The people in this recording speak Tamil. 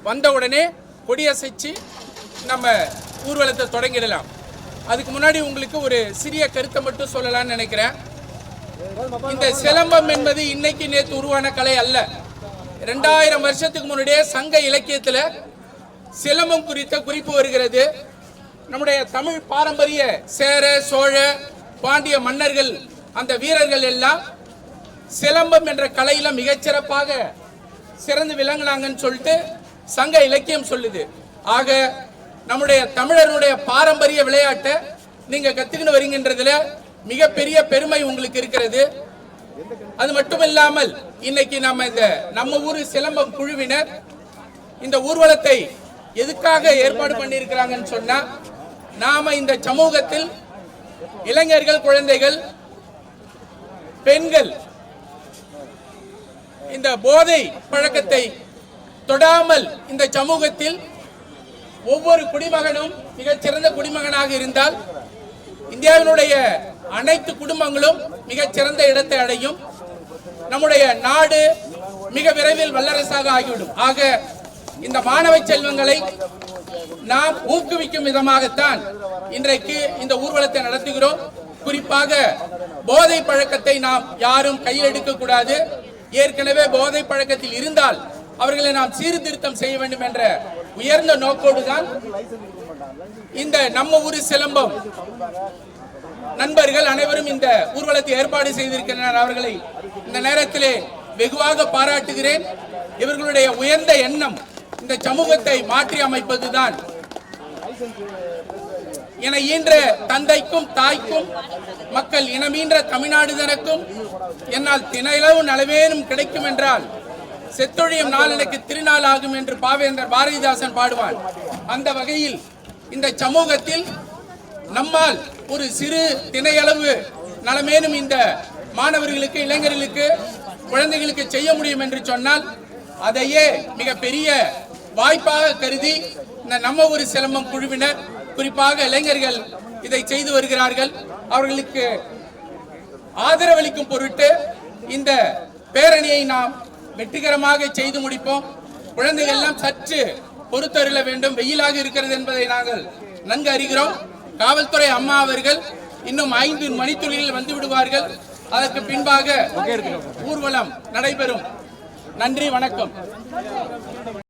வந்தவுடனே கொடியசைச்சு நம்ம ஊர்வலத்தை தொடங்கிடலாம். அதுக்கு முன்னாடி உங்களுக்கு ஒரு சிறிய கருத்தை மட்டும் சொல்லலாம்னு நினைக்கிறேன். இந்த சிலம்பம் என்பது இன்னைக்கு நேற்று உருவான கலை அல்ல. 2000 வருஷத்துக்கு முன்னாடியே சங்க இலக்கியத்தில் சிலம்பம் குறித்த குறிப்பு வருகிறது. நம்முடைய தமிழ் பாரம்பரிய சேர சோழ பாண்டிய மன்னர்கள் அந்த வீரர்கள் எல்லாம் சிலம்பம் என்ற கலையில மிகச்சிறப்பாக சிறந்து விளங்கினாங்கன்னு சொல்லிட்டு சங்க இலக்கியம் சொல்லுது. ஆக நம்முடைய தமிழருடைய பாரம்பரிய விளையாட்டை நீங்க கத்துக்கிட்டு வரீங்கன்றதுல மிகப்பெரிய பெருமை உங்களுக்கு இருக்கிறது. அது மட்டும் இல்லாமல் இன்னைக்கு நம்ம ஊர் சிலம்பம் குழுவினர் இந்த ஊர்வலத்தை எதுக்காக ஏற்பாடு பண்ணியிருக்கிறாங்கன்னு சொன்னா, நாம இந்த சமூகத்தில் இளைஞர்கள், குழந்தைகள், பெண்கள் இந்த போதை பழக்கத்தை தொடாமல் இந்த சமூகத்தில் ஒவ்வொரு குடிமகனும் மிகச்சிறந்த குடிமகனாக இருந்தால் இந்தியாவினுடைய அனைத்து குடும்பங்களும் மிகச்சிறந்த இடத்தை அடையும். நம்முடைய நாடு மிக விரைவில் வல்லரசாக ஆகிவிடும். ஆக இந்த மாணவ செல்வங்களை நாம் ஊக்குவிக்கும் விதமாகத்தான் இன்றைக்கு இந்த ஊர்வலத்தை நடத்துகிறோம். குறிப்பாக போதை பழக்கத்தை நாம் யாரும் கையில் எடுக்க கூடாது. ஏற்கனவே போதை பழக்கத்தில் இருந்தால் அவர்களை நாம் சீர்திருத்தம் செய்ய வேண்டும் என்ற உயர்ந்த நோக்கோடு தான் இந்த நம்ம ஊர் சிலம்பம் நண்பர்கள் அனைவரும் இந்த ஊர்வலத்தை ஏற்பாடு செய்திருக்கின்றனர். அவர்களை இந்த நேரத்திலே வெகுவாக பாராட்டுகிறேன். இவர்களுடைய உயர்ந்த எண்ணம் இந்த சமூகத்தை மாற்றி அமைப்பதுதான். என ஈன்ற தந்தைக்கும் தாய்க்கும் மக்கள் இனமீன்ற தமிழ்நாடு தனக்கும் என்னால் தினையளவு நலவேனும் கிடைக்கும் என்றால் செத்தொழியும் நாள் எனக்கு திருநாள் ஆகும் என்று பாவேந்தர் பாரதிதாசன் பாடுவான். அந்த வகையில் இந்த சமூகத்தில் நம்மால் ஒரு சிறு தினையளவு நலமேனும் இந்த மாணவர்களுக்கு, இளைஞர்களுக்கு, குழந்தைகளுக்கு செய்ய முடியும் என்று சொன்னால் அதையே மிக பெரிய வாய்ப்பாக கருதி இந்த நம்ம ஒரு சிலம்பம் குழுவினர், குறிப்பாக இளைஞர்கள் இதை செய்து வருகிறார்கள். அவர்களுக்கு ஆதரவளிக்கும் பொருட்டு இந்த பேரணியை நாம் வெற்றிகரமாக செய்து முடிப்போம். குழந்தைகள் எல்லாம் சற்று பொறுத்தருள வேண்டும், வெயிலாக இருக்கிறது என்பதை நாங்கள் நன்கு அறிகிறோம். காவல்துறை அம்மா அவர்கள் இன்னும் 5 மணித்துளிகள் வந்து விடுவார்கள். அதற்கு பின்பாக ஊர்வலம் நடைபெறும். நன்றி, வணக்கம்.